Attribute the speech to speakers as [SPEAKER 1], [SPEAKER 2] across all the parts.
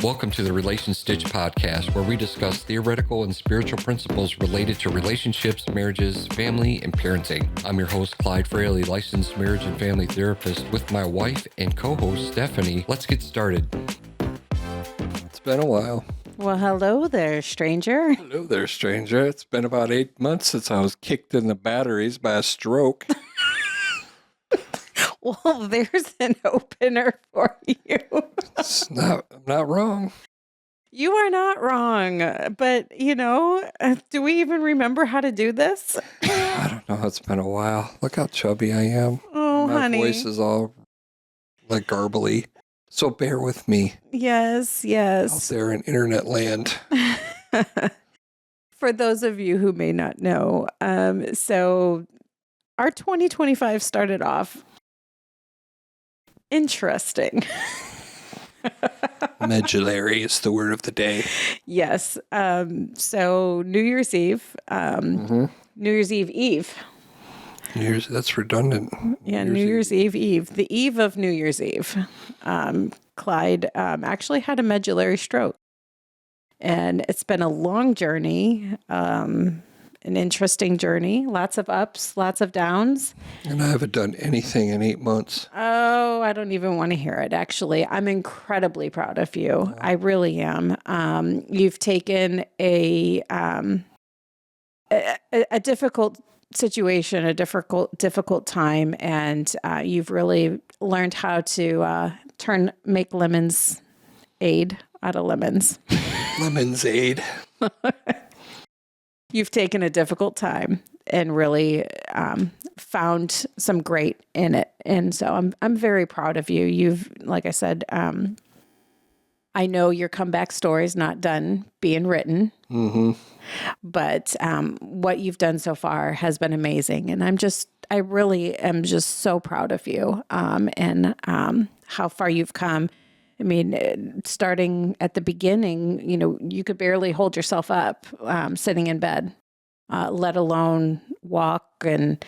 [SPEAKER 1] Welcome to the Relation Stitch podcast, where we discuss theoretical and spiritual principles related to relationships, marriages, family, and parenting. I'm your host, Clyde Fraley, licensed marriage and family therapist with my wife and co-host, Stephanie. Let's get started. It's been a while.
[SPEAKER 2] Well, hello there, stranger.
[SPEAKER 1] Hello there, stranger. It's been about 8 months since I was kicked in the batteries by a stroke.
[SPEAKER 2] Well, there's an opener for you.
[SPEAKER 1] I'm not wrong.
[SPEAKER 2] You are not wrong. But, do we even remember how to do this?
[SPEAKER 1] I don't know. It's been a while. Look how chubby I am.
[SPEAKER 2] Oh, honey.
[SPEAKER 1] My voice is all like garbly. So bear with me.
[SPEAKER 2] Yes.
[SPEAKER 1] Out there in internet land.
[SPEAKER 2] For those of you who may not know, so our 2025 started off interesting.
[SPEAKER 1] Medullary is the word of the day.
[SPEAKER 2] Yes. So New Year's Eve, New Year's Eve.
[SPEAKER 1] That's redundant.
[SPEAKER 2] Yeah, New Year's Eve. The eve of New Year's Eve. Clyde actually had a medullary stroke. And it's been a long journey, an interesting journey, lots of ups, lots of downs.
[SPEAKER 1] And I haven't done anything in 8 months.
[SPEAKER 2] Oh, I don't even want to hear it, actually. I'm incredibly proud of you. I really am. You've taken a difficult situation, a difficult time, and you've really learned how to make lemon's aid out of lemons.
[SPEAKER 1] Lemon's aid.
[SPEAKER 2] You've taken a difficult time and really found some great in it. And so I'm very proud of you. You've, like I said, I know your comeback story is not done being written, but what you've done so far has been amazing. And I really am just so proud of you and how far you've come. I mean, starting at the beginning, you could barely hold yourself up sitting in bed, let alone walk and,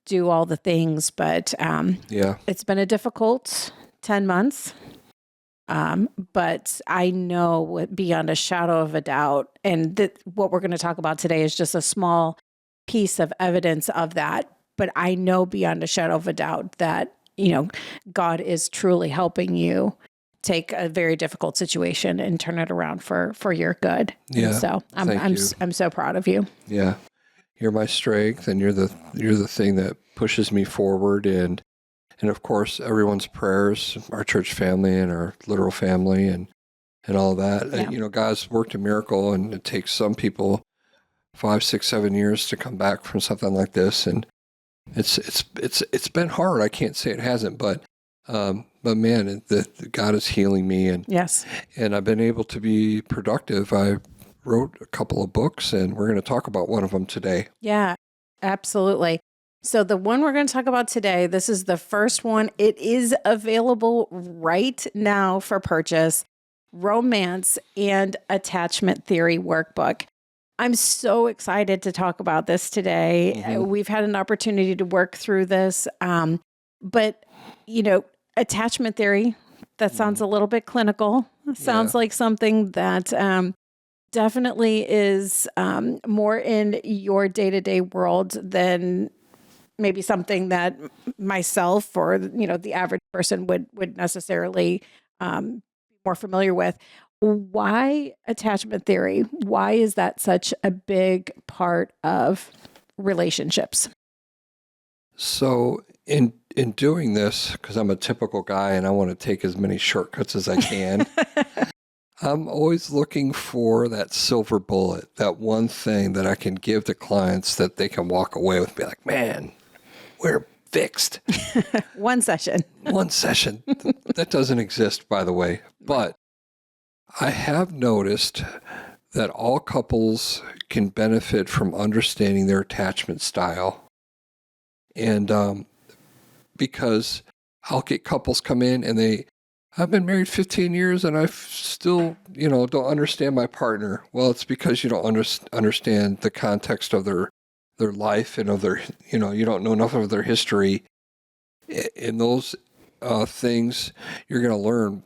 [SPEAKER 2] do all the things. But It's been a difficult 10 months. But I know beyond a shadow of a doubt, and what we're going to talk about today is just a small piece of evidence of that. But I know beyond a shadow of a doubt that God is truly helping you take a very difficult situation and turn it around for your good.
[SPEAKER 1] Yeah.
[SPEAKER 2] And so I'm so proud of you.
[SPEAKER 1] Yeah. You're my strength, and you're the thing that pushes me forward, and of course everyone's prayers, our church family and our literal family and all that.
[SPEAKER 2] Yeah.
[SPEAKER 1] And, God's worked a miracle, and it takes some people 5, 6, 7 years to come back from something like this, and it's been hard. I can't say it hasn't, but man, God is healing me, and
[SPEAKER 2] yes,
[SPEAKER 1] and I've been able to be productive. I wrote a couple of books, and we're going to talk about one of them today.
[SPEAKER 2] Yeah, absolutely. So the one we're going to talk about today, this is the first one. It is available right now for purchase. Romance and Attachment Theory Workbook. I'm so excited to talk about this today. We've had an opportunity to work through this. But, attachment theory, that sounds a little bit clinical. Sounds like something that definitely is more in your day-to-day world than maybe something that myself or, the average person would necessarily be more familiar with. Why attachment theory? Why is that such a big part of relationships?
[SPEAKER 1] So in doing this, because I'm a typical guy and I want to take as many shortcuts as I can, I'm always looking for that silver bullet, that one thing that I can give to clients that they can walk away with, be like, man, we're fixed.
[SPEAKER 2] One session.
[SPEAKER 1] One session. That doesn't exist, by the way. But I have noticed that all couples can benefit from understanding their attachment style. And because I'll get couples come in and I've been married 15 years and I still, don't understand my partner. Well, it's because you don't understand the context of their life and of their, you don't know enough of their history. In those things, you're going to learn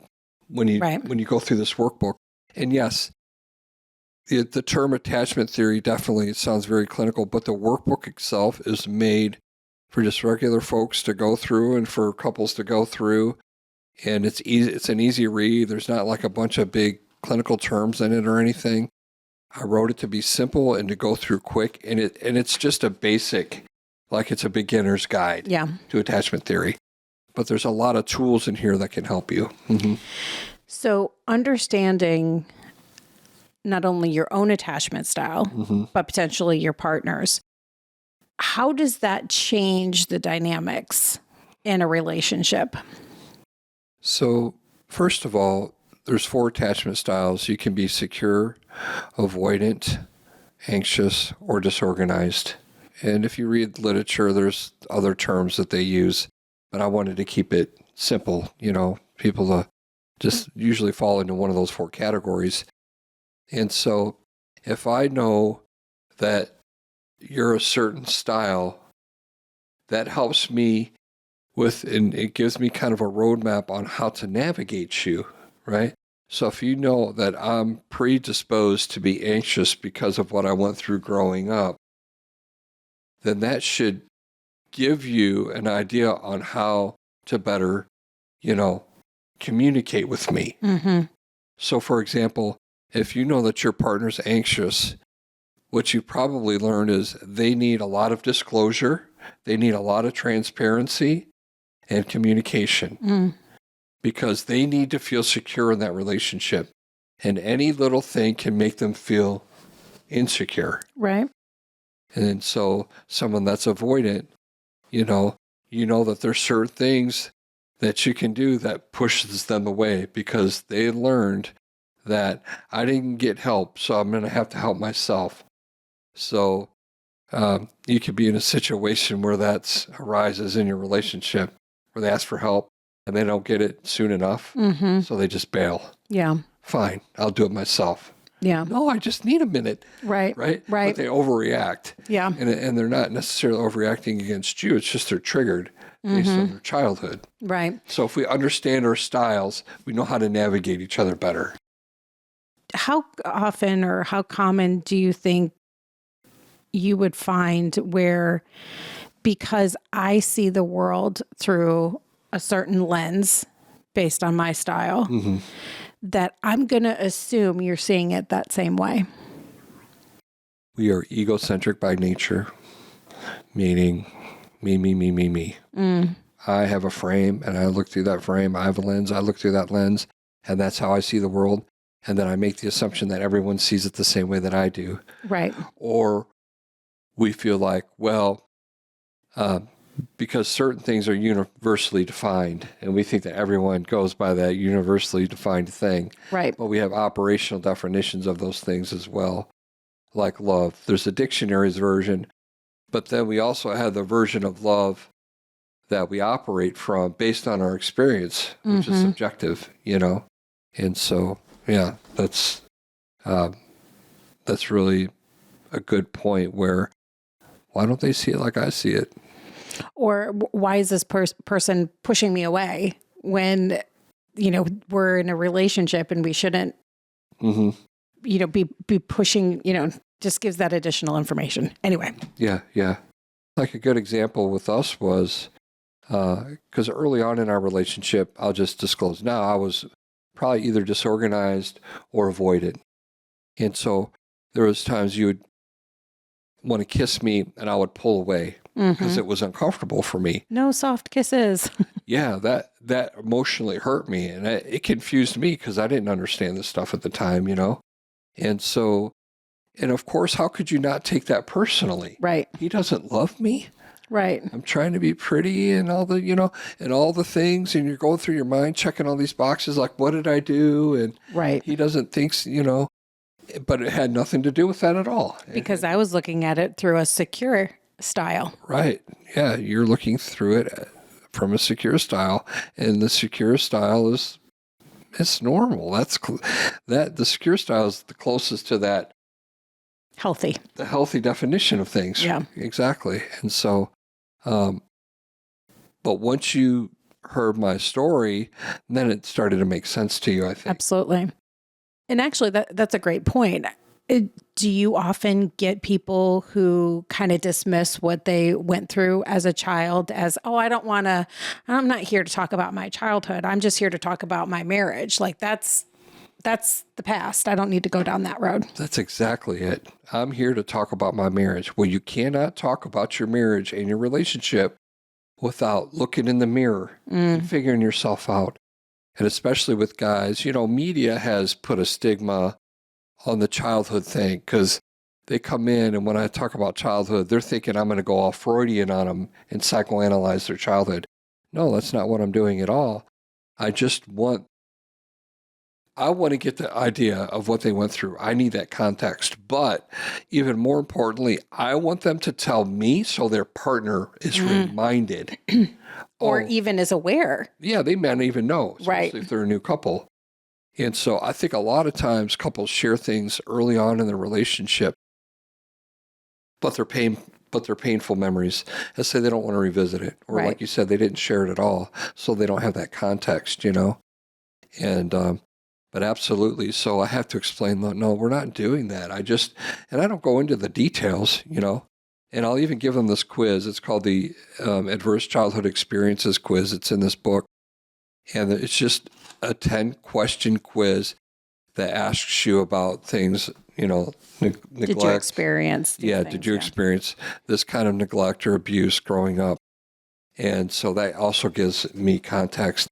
[SPEAKER 1] when you
[SPEAKER 2] Right.
[SPEAKER 1] when you go through this workbook. And yes, the term attachment theory definitely sounds very clinical, but the workbook itself is made for just regular folks to go through and for couples to go through. And it's easy. It's an easy read. There's not like a bunch of big clinical terms in it or anything. I wrote it to be simple and to go through quick. And it's just a basic, like it's a beginner's guide to attachment theory. But there's a lot of tools in here that can help you. Mm-hmm.
[SPEAKER 2] So understanding not only your own attachment style, but potentially your partner's, how does that change the dynamics in a relationship?
[SPEAKER 1] So first of all, there's 4 attachment styles. You can be secure, avoidant, anxious, or disorganized. And if you read literature, there's other terms that they use, but I wanted to keep it simple. People just usually fall into one of those 4 categories. And so if I know that you're a certain style, that helps me and it gives me kind of a roadmap on how to navigate you, right? So if you know that I'm predisposed to be anxious because of what I went through growing up, then that should give you an idea on how to better, communicate with me.
[SPEAKER 2] Mm-hmm.
[SPEAKER 1] So for example, if you know that your partner's anxious, what you probably learned is they need a lot of disclosure, they need a lot of transparency and communication because they need to feel secure in that relationship. And any little thing can make them feel insecure.
[SPEAKER 2] Right.
[SPEAKER 1] And so someone that's avoidant, you know that there's certain things that you can do that pushes them away because they learned that I didn't get help, so I'm going to have to help myself. So you could be in a situation where that arises in your relationship, where they ask for help and they don't get it soon enough, so they just bail.
[SPEAKER 2] Yeah.
[SPEAKER 1] Fine, I'll do it myself.
[SPEAKER 2] Yeah.
[SPEAKER 1] No, I just need a minute.
[SPEAKER 2] Right.
[SPEAKER 1] Right?
[SPEAKER 2] Right.
[SPEAKER 1] But they overreact.
[SPEAKER 2] Yeah.
[SPEAKER 1] And they're not necessarily overreacting against you. It's just they're triggered based on their childhood.
[SPEAKER 2] Right.
[SPEAKER 1] So if we understand our styles, we know how to navigate each other better.
[SPEAKER 2] How often or how common do you think you would find where, because I see the world through a certain lens based on my style, that I'm going to assume you're seeing it that same way?
[SPEAKER 1] We are egocentric by nature, meaning me. I have a frame and I look through that frame. I have a lens, I look through that lens, and that's how I see the world. And then I make the assumption that everyone sees it the same way that I do.
[SPEAKER 2] Right.
[SPEAKER 1] Or we feel like, because certain things are universally defined, and we think that everyone goes by that universally defined thing.
[SPEAKER 2] Right.
[SPEAKER 1] But we have operational definitions of those things as well, like love. There's a dictionary's version, but then we also have the version of love that we operate from based on our experience, which is subjective, And so, yeah, that's really a good point where why don't they see it like I see it?
[SPEAKER 2] Or why is this person pushing me away when, we're in a relationship and we shouldn't, be pushing, just gives that additional information. Anyway.
[SPEAKER 1] Yeah. Like a good example with us was, because early on in our relationship, I'll just disclose now, I was probably either disorganized or avoidant. And so there was times you would want to kiss me and I would pull away because it was uncomfortable for me.
[SPEAKER 2] No soft kisses.
[SPEAKER 1] Yeah, that emotionally hurt me, and it confused me because I didn't understand this stuff at the time, And so, and of course, how could you not take that personally?
[SPEAKER 2] Right.
[SPEAKER 1] He doesn't love me.
[SPEAKER 2] Right.
[SPEAKER 1] I'm trying to be pretty and all the, and all the things, and you're going through your mind, checking all these boxes, like, what did I do? And
[SPEAKER 2] right.
[SPEAKER 1] He doesn't think, but it had nothing to do with that at all.
[SPEAKER 2] Because I was looking at it through a secure style.
[SPEAKER 1] Right. Yeah. You're looking through it from a secure style, and the secure style it's normal. The secure style is the closest to that.
[SPEAKER 2] Healthy.
[SPEAKER 1] The healthy definition of things.
[SPEAKER 2] Yeah.
[SPEAKER 1] Exactly. And so, but once you heard my story, then it started to make sense to you, I think.
[SPEAKER 2] Absolutely. And actually, that's a great point. Do you often get people who kind of dismiss what they went through as a child as, oh, I'm not here to talk about my childhood. I'm just here to talk about my marriage. Like that's the past. I don't need to go down that road.
[SPEAKER 1] That's exactly it. I'm here to talk about my marriage. Well, you cannot talk about your marriage and your relationship without looking in the mirror and figuring yourself out. And especially with guys, media has put a stigma on the childhood thing because they come in and when I talk about childhood, they're thinking I'm going to go all Freudian on them and psychoanalyze their childhood. No, that's not what I'm doing at all. I want to get the idea of what they went through. I need that context. But even more importantly, I want them to tell me so their partner is reminded.
[SPEAKER 2] Or even is aware.
[SPEAKER 1] Yeah, they may not even know, especially
[SPEAKER 2] Right.
[SPEAKER 1] if they're a new couple. And so I think a lot of times couples share things early on in the relationship, but they're painful memories. Let's say they don't want to revisit it. Or
[SPEAKER 2] Right.
[SPEAKER 1] like you said, they didn't share it at all. So they don't have that context, And, but absolutely. So I have to explain, no, we're not doing that. And I don't go into the details, and I'll even give them this quiz. It's called the Adverse Childhood Experiences Quiz. It's in this book. And it's just a 10-question quiz that asks you about things, neglect.
[SPEAKER 2] Did you experience these things?
[SPEAKER 1] Did you experience this kind of neglect or abuse growing up? And so that also gives me context.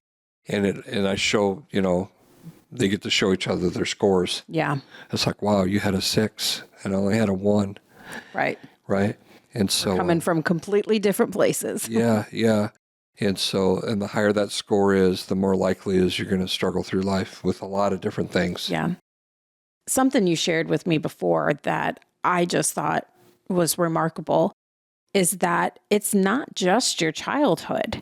[SPEAKER 1] And I show, they get to show each other their scores.
[SPEAKER 2] Yeah.
[SPEAKER 1] It's like, wow, you had a 6 and I only had a 1.
[SPEAKER 2] Right.
[SPEAKER 1] Right. And so
[SPEAKER 2] Coming from completely different places.
[SPEAKER 1] Yeah. And the higher that score is, the more likely is you're going to struggle through life with a lot of different things.
[SPEAKER 2] Yeah. Something you shared with me before that I just thought was remarkable is that it's not just your childhood.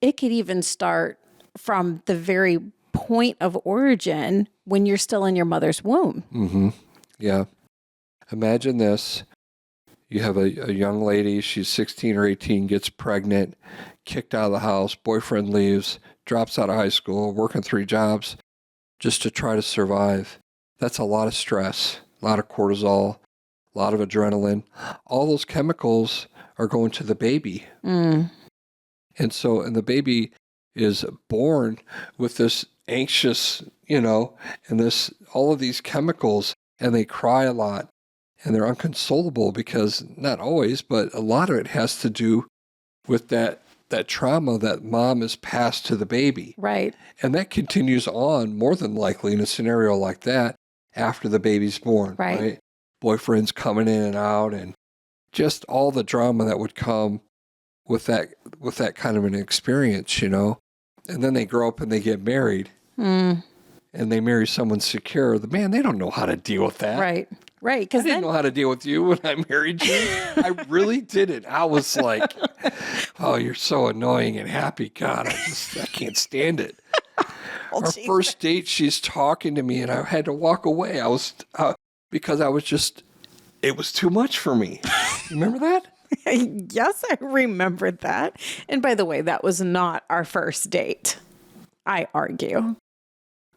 [SPEAKER 2] It could even start from the very point of origin when you're still in your mother's womb.
[SPEAKER 1] Mm-hmm. Yeah. Imagine this. You have a young lady, she's 16 or 18, gets pregnant, kicked out of the house, boyfriend leaves, drops out of high school, working 3 jobs just to try to survive. That's a lot of stress, a lot of cortisol, a lot of adrenaline. All those chemicals are going to the baby. And the baby is born with this anxious, and all of these chemicals, and they cry a lot. And they're unconsolable because, not always, but a lot of it has to do with that trauma that mom has passed to the baby.
[SPEAKER 2] Right.
[SPEAKER 1] And that continues on, more than likely, in a scenario like that, after the baby's born.
[SPEAKER 2] Right.
[SPEAKER 1] Boyfriends coming in and out, and just all the drama that would come with that kind of an experience, And then they grow up and they get married. And they marry someone secure. They don't know how to deal with that.
[SPEAKER 2] Right. Right.
[SPEAKER 1] I
[SPEAKER 2] Because
[SPEAKER 1] didn't know how to deal with you when I married you. I really didn't. I was like, oh, you're so annoying and happy. God, I can't stand it. Our first date, she's talking to me and I had to walk away. Because it was too much for me. You remember that?
[SPEAKER 2] Yes, I remember that. And by the way, that was not our first date, I argue.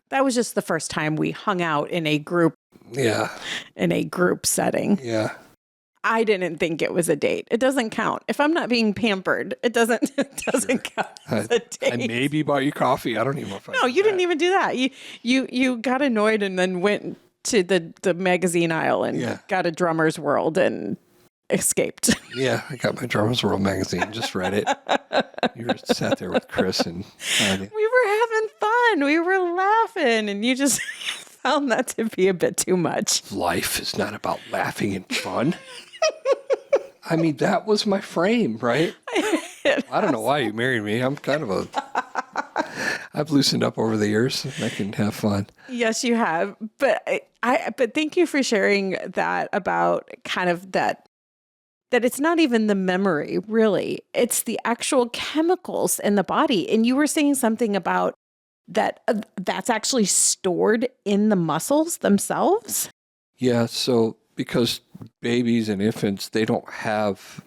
[SPEAKER 2] That was just the first time we hung out in a group.
[SPEAKER 1] Yeah.
[SPEAKER 2] In a group setting.
[SPEAKER 1] Yeah.
[SPEAKER 2] I didn't think it was a date. It doesn't count. If I'm not being pampered, it doesn't count as a date.
[SPEAKER 1] I maybe bought you coffee. I don't even know if I
[SPEAKER 2] No, you didn't even do that. You got annoyed and then went to the magazine aisle and got a Drummer's World and escaped.
[SPEAKER 1] Yeah, I got my Drummer's World magazine, just read it. You sat there with Chris and
[SPEAKER 2] we were having fun. We were laughing and you just found that to be a bit too much.
[SPEAKER 1] Life is not about laughing and fun. I mean, that was my frame, right? I don't know why you married me. I'm kind of I've loosened up over the years. I can have fun.
[SPEAKER 2] Yes, you have. But but thank you for sharing that about kind of that it's not even the memory, really. It's the actual chemicals in the body. And you were saying something about that that's actually stored in the muscles themselves?
[SPEAKER 1] Yeah, so because babies and infants, they don't have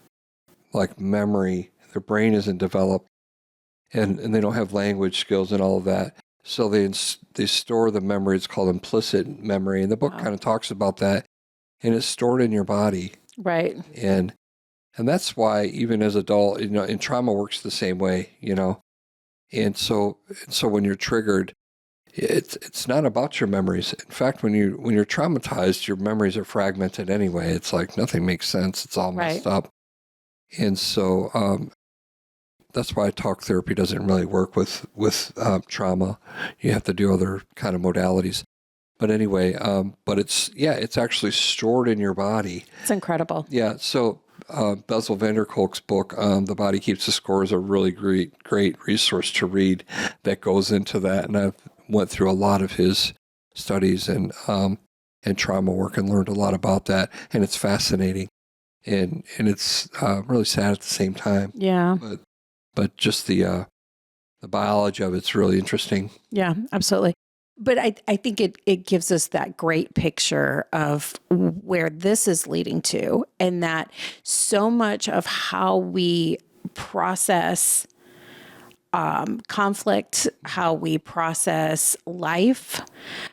[SPEAKER 1] like memory. Their brain isn't developed. and they don't have language skills and all of that. So they store the memory. It's called implicit memory. And the book kind of talks about that. And it's stored in your body.
[SPEAKER 2] Right.
[SPEAKER 1] And that's why even as adult, and trauma works the same way, And so when you're triggered, it's not about your memories. In fact, when you're traumatized, your memories are fragmented anyway. It's like nothing makes sense. It's all messed up. And so that's why talk therapy doesn't really work with trauma. You have to do other kind of modalities. But anyway, but it's actually stored in your body.
[SPEAKER 2] It's incredible.
[SPEAKER 1] Yeah. So Bessel van der Kolk's book, The Body Keeps the Score, is a really great resource to read that goes into that. And I've went through a lot of his studies and trauma work and learned a lot about that. And it's fascinating. And it's really sad at the same time.
[SPEAKER 2] Yeah.
[SPEAKER 1] But just the biology of it's really interesting.
[SPEAKER 2] Yeah, absolutely. But I think it gives us that great picture of where this is leading to, and that so much of how we process conflict, how we process life,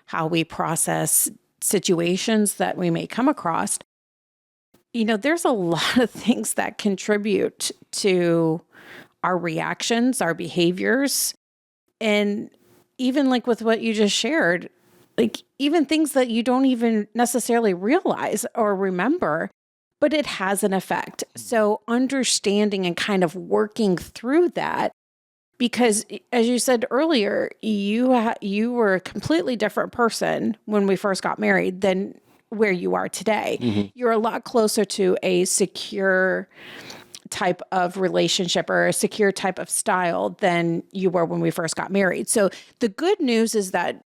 [SPEAKER 2] how we process situations that we may come across, there's a lot of things that contribute to our reactions, our behaviors, and even like with what you just shared, like even things that you don't even necessarily realize or remember, but it has an effect. So understanding and kind of working through that, because as you said earlier, you were a completely different person when we first got married than where you are today. Mm-hmm. You're a lot closer to a secure type of relationship or a secure type of style than you were when we first got married. So the good news is that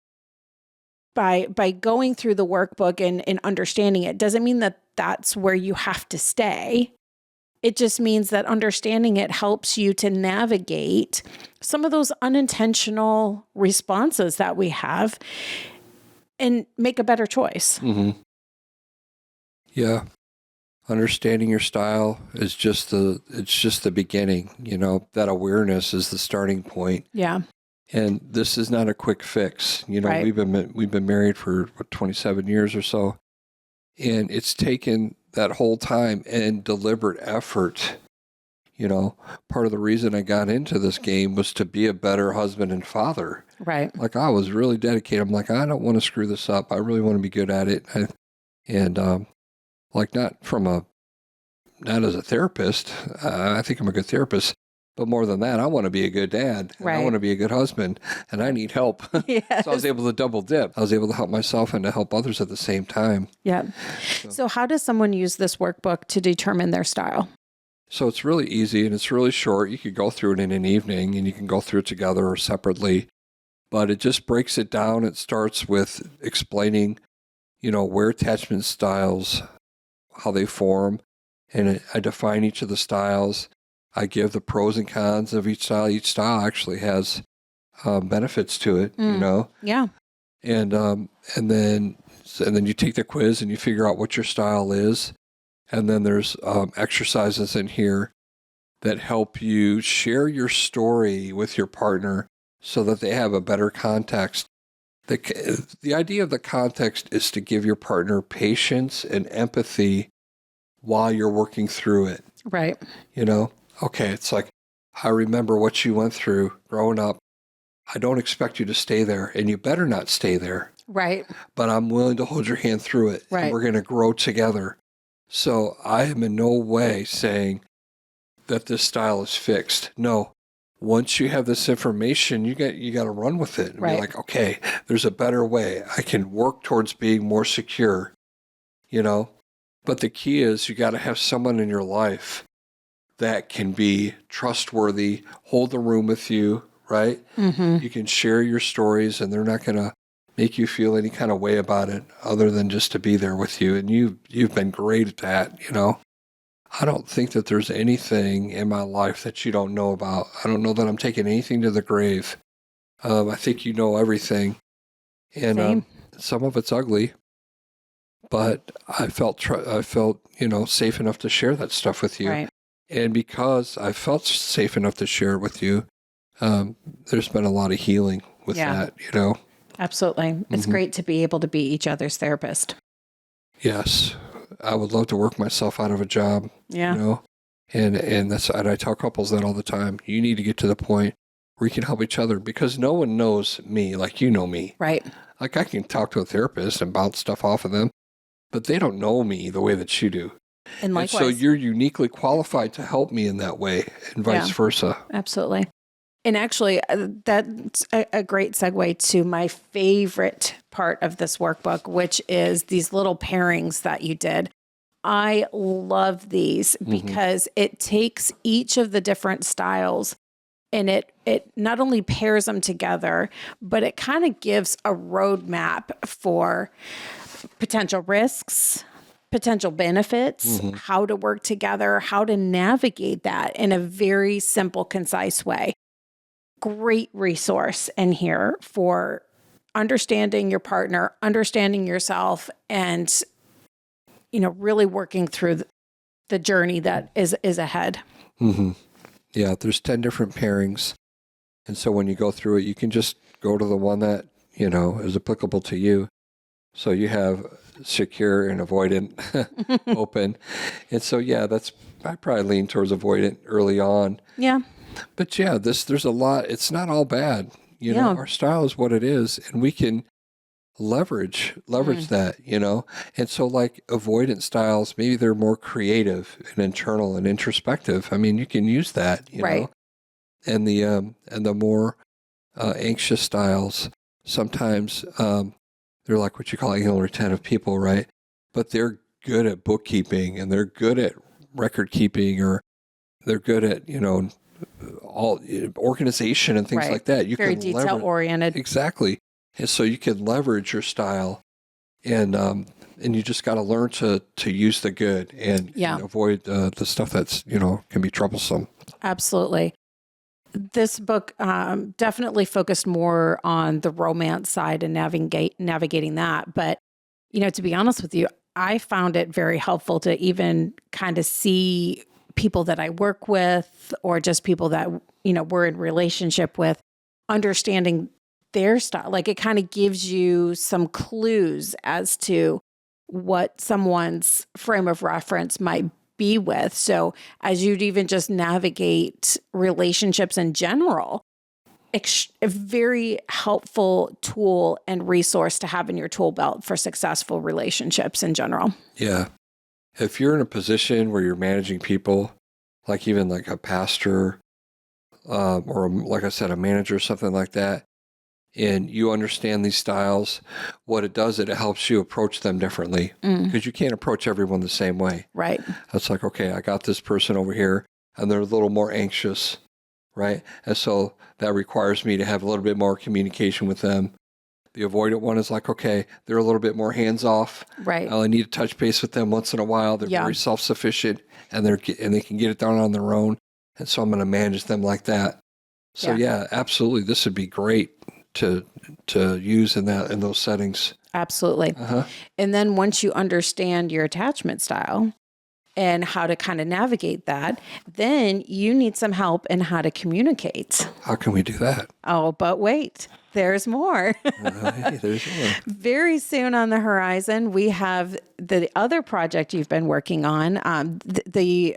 [SPEAKER 2] by going through the workbook and understanding it doesn't mean that that's where you have to stay. It just means that understanding it helps you to navigate some of those unintentional responses that we have and make a better choice.
[SPEAKER 1] Mm-hmm. Yeah. Understanding your style is just the beginning, that awareness is the starting point.
[SPEAKER 2] Yeah.
[SPEAKER 1] And this is not a quick fix.
[SPEAKER 2] Right.
[SPEAKER 1] We've been married for 27 years or so. And it's taken that whole time and deliberate effort. Part of the reason I got into this game was to be a better husband and father.
[SPEAKER 2] Right.
[SPEAKER 1] Like I was really dedicated. I'm like, I don't want to screw this up. I really want to be good at it. Like not as a therapist. I think I'm a good therapist, but more than that, I want to be a good dad. And I want to be a good husband, and I need help. Yes. So I was able to double dip. I was able to help myself and to help others at the same time.
[SPEAKER 2] Yeah. So how does someone use this workbook to determine their style?
[SPEAKER 1] So it's really easy and it's really short. You could go through it in an evening and you can go through it together or separately, but it just breaks it down. It starts with explaining, where attachment styles, how they form. And I define each of the styles. I give the pros and cons of each style. Each style actually has benefits to it,
[SPEAKER 2] Yeah.
[SPEAKER 1] And then you take the quiz and you figure out what your style is. And then there's exercises in here that help you share your story with your partner so that they have a better context. The idea of the context is to give your partner patience and empathy while you're working through it.
[SPEAKER 2] Right.
[SPEAKER 1] Okay, it's like, I remember what you went through growing up. I don't expect you to stay there, and you better not stay there.
[SPEAKER 2] Right.
[SPEAKER 1] But I'm willing to hold your hand through it.
[SPEAKER 2] Right.
[SPEAKER 1] And we're going to grow together. So I am in no way saying that this style is fixed. No. Once you have this information, you got to run with it and be like, okay, there's a better way. I can work towards being more secure, But the key is you got to have someone in your life that can be trustworthy, hold the room with you, right? Mm-hmm. You can share your stories and they're not going to make you feel any kind of way about it other than just to be there with you. And you've been great at that, I don't think that there's anything in my life that you don't know about. I don't know that I'm taking anything to the grave. I think you know everything. And some of it's ugly. But I felt safe enough to share that stuff with you.
[SPEAKER 2] Right.
[SPEAKER 1] And because I felt safe enough to share it with you, there's been a lot of healing with that,
[SPEAKER 2] Absolutely. It's great to be able to be each other's therapist.
[SPEAKER 1] Yes. I would love to work myself out of a job, and I tell couples that all the time. You need to get to the point where you can help each other, because no one knows me like you know me.
[SPEAKER 2] Right.
[SPEAKER 1] Like, I can talk to a therapist and bounce stuff off of them, but they don't know me the way that you do.
[SPEAKER 2] And likewise.
[SPEAKER 1] And so you're uniquely qualified to help me in that way, and vice versa.
[SPEAKER 2] Absolutely. And actually, that's a great segue to my favorite part of this workbook, which is these little pairings that you did. I love these because it takes each of the different styles and it not only pairs them together, but it kind of gives a roadmap for potential risks, potential benefits, how to work together, how to navigate that in a very simple, concise way. Great resource in here for understanding your partner, understanding yourself, and really working through the journey that is ahead.
[SPEAKER 1] Yeah, there's 10 different pairings, and so when you go through it, you can just go to the one that is applicable to you. So you have secure and avoidant open, and so I probably lean towards avoidant early on.
[SPEAKER 2] Yeah.
[SPEAKER 1] But there's a lot. It's not all bad. Our style is what it is, and we can leverage that, And so, like, avoidant styles, maybe they're more creative and internal and introspective. I mean, you can use that, know. And the more anxious styles, sometimes they're like what you call anal retentive people, right? But they're good at bookkeeping, and they're good at record keeping, or they're good at all organization and things like that. You
[SPEAKER 2] very
[SPEAKER 1] can
[SPEAKER 2] detail oriented.
[SPEAKER 1] Exactly. And so you can leverage your style, and you just got to learn to use the good and avoid the stuff that's can be troublesome.
[SPEAKER 2] Absolutely. This book definitely focused more on the romance side and navigating that. But to be honest with you, I found it very helpful to even kind of see people that I work with, or just people that, we're in relationship with, understanding their style. Like, it kind of gives you some clues as to what someone's frame of reference might be with. So as you'd even just navigate relationships in general, a very helpful tool and resource to have in your tool belt for successful relationships in general.
[SPEAKER 1] Yeah. If you're in a position where you're managing people, like even like a pastor, or like I said, a manager, something like that, and you understand these styles, what it does, it helps you approach them differently, because you can't approach everyone the same way.
[SPEAKER 2] Right.
[SPEAKER 1] It's like, okay, I got this person over here, and they're a little more anxious, right? And so that requires me to have a little bit more communication with them. The avoidant one is like, okay, they're a little bit more hands-off.
[SPEAKER 2] Right.
[SPEAKER 1] I need to touch base with them once in a while. They're very self-sufficient, and they can get it done on their own. And so I'm going to manage them like that. So absolutely, this would be great to use in those settings.
[SPEAKER 2] Absolutely. And then once you understand your attachment style and how to kind of navigate that, then you need some help in how to communicate.
[SPEAKER 1] How can we do that?
[SPEAKER 2] Oh, but wait. There's more.
[SPEAKER 1] Hey, there's more.
[SPEAKER 2] Very soon on the horizon, we have the other project you've been working on. The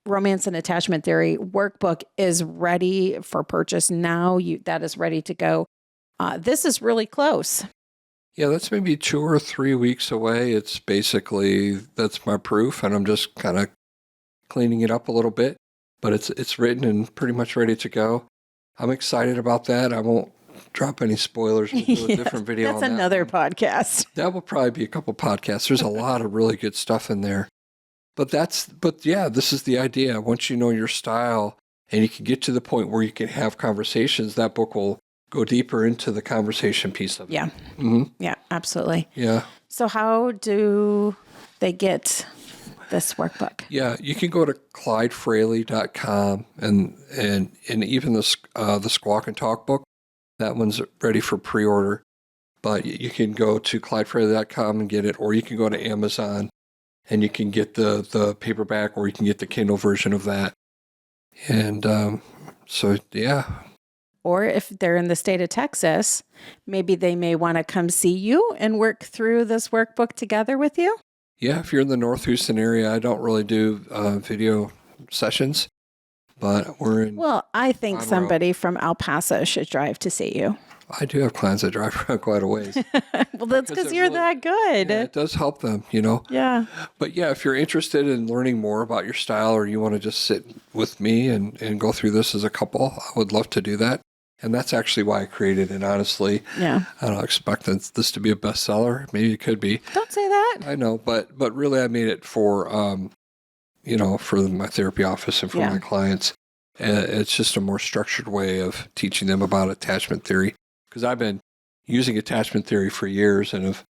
[SPEAKER 2] Romance and Attachment Theory workbook is ready for purchase now. That is ready to go. This is really close.
[SPEAKER 1] Yeah, that's maybe 2 or 3 weeks away. It's basically, that's my proof, and I'm just kind of cleaning it up a little bit. But it's written and pretty much ready to go. I'm excited about that. I won't drop any spoilers. We'll do a different video on that.
[SPEAKER 2] That's another podcast.
[SPEAKER 1] That will probably be a couple podcasts. There's a lot of really good stuff in there. But this is the idea. Once you know your style and you can get to the point where you can have conversations, that book will go deeper into the conversation piece of it.
[SPEAKER 2] Yeah. Yeah, absolutely.
[SPEAKER 1] Yeah.
[SPEAKER 2] So how do they get this workbook?
[SPEAKER 1] Yeah, you can go to ClydeFraley.com and even the Squawk and Talk book. That one's ready for pre-order. But you can go to ClydeFraley.com and get it, or you can go to Amazon and you can get the paperback, or you can get the Kindle version of that. And so, yeah.
[SPEAKER 2] Or if they're in the state of Texas, maybe they may want to come see you and work through this workbook together with you.
[SPEAKER 1] Yeah, if you're in the North Houston area, I don't really do video sessions, but we're in.
[SPEAKER 2] Well, I think
[SPEAKER 1] Conroe.
[SPEAKER 2] somebody from El Paso should drive to see you.
[SPEAKER 1] I do have clients that drive quite a ways.
[SPEAKER 2] Well, that's because you're
[SPEAKER 1] really-
[SPEAKER 2] that good.
[SPEAKER 1] Yeah, it does help them,
[SPEAKER 2] Yeah.
[SPEAKER 1] But yeah, if you're interested in learning more about your style or you want to just sit with me and go through this as a couple, I would love to do that. And that's actually why I created it, honestly.
[SPEAKER 2] Yeah.
[SPEAKER 1] I don't expect this to be a bestseller. Maybe it could be.
[SPEAKER 2] Don't say that.
[SPEAKER 1] I know, but really I made it for, for my therapy office and for
[SPEAKER 2] Yeah.
[SPEAKER 1] my clients. It's just a more structured way of teaching them about attachment theory. Because I've been using attachment theory for years and have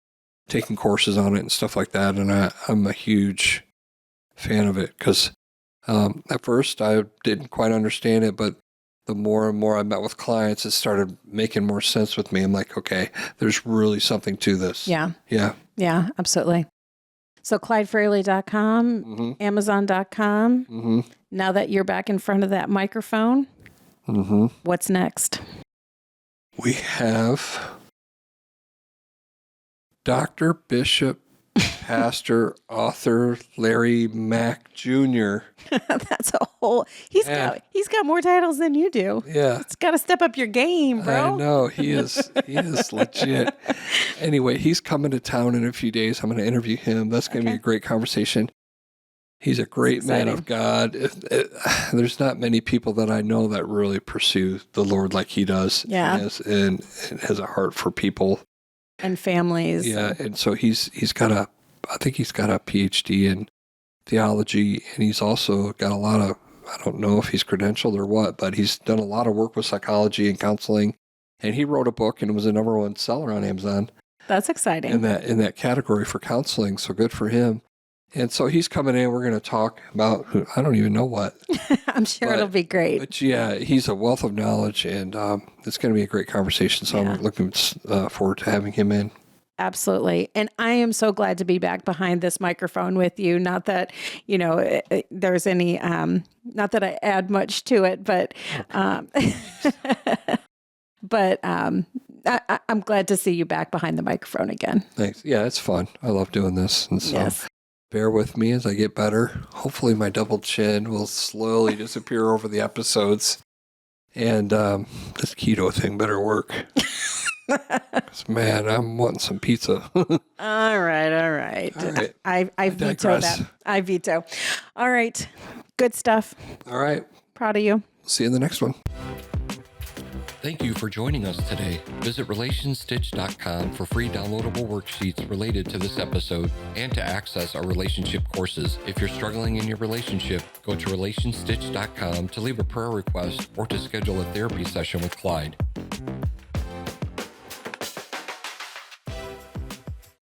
[SPEAKER 1] taken courses on it and stuff like that. And I'm a huge fan of it because at first I didn't quite understand it, but the more and more I met with clients, it started making more sense with me. I'm like, okay, there's really something to this.
[SPEAKER 2] Yeah.
[SPEAKER 1] Yeah.
[SPEAKER 2] Yeah, absolutely. So ClydeFraley.com,
[SPEAKER 1] Mm-hmm.
[SPEAKER 2] Amazon.com.
[SPEAKER 1] Mm-hmm.
[SPEAKER 2] Now that you're back in front of that microphone,
[SPEAKER 1] Mm-hmm.
[SPEAKER 2] what's next?
[SPEAKER 1] We have Dr. Bishop, Pastor, Author Larry Mack Jr.
[SPEAKER 2] That's a whole. He's got more titles than you do.
[SPEAKER 1] Yeah.
[SPEAKER 2] It's got to step up your game, bro.
[SPEAKER 1] I know he is legit. Anyway, he's coming to town in a few days. I'm going to interview him. That's going to be a great conversation. He's a great man of God. There's not many people that I know that really pursue the Lord like he does.
[SPEAKER 2] Yeah.
[SPEAKER 1] And has a heart for people
[SPEAKER 2] And families.
[SPEAKER 1] Yeah, and so he's got I think he's got a PhD in theology, and he's also got a lot of, I don't know if he's credentialed or what, but he's done a lot of work with psychology and counseling, and he wrote a book and it was a #1 seller on Amazon.
[SPEAKER 2] That's exciting.
[SPEAKER 1] In that category for counseling, so good for him. And so he's coming in. We're going to talk about, I don't even know what.
[SPEAKER 2] I'm sure it'll be great.
[SPEAKER 1] But yeah, he's a wealth of knowledge, and it's going to be a great conversation. So I'm looking forward to having him in.
[SPEAKER 2] Absolutely. And I am so glad to be back behind this microphone with you. Not that, there's any, not that I add much to it, but, I'm glad to see you back behind the microphone again.
[SPEAKER 1] Thanks. Yeah, it's fun. I love doing this. And so bear with me as I get better. Hopefully my double chin will slowly disappear over the episodes. And this keto thing better work. 'Cause, man, I'm wanting some pizza.
[SPEAKER 2] All right. I veto that. I veto. All right. Good stuff.
[SPEAKER 1] All right.
[SPEAKER 2] Proud of you.
[SPEAKER 1] See you in the next one.
[SPEAKER 3] Thank you for joining us today. Visit RelationStitch.com for free downloadable worksheets related to this episode and to access our relationship courses. If you're struggling in your relationship, go to RelationStitch.com to leave a prayer request or to schedule a therapy session with Clyde.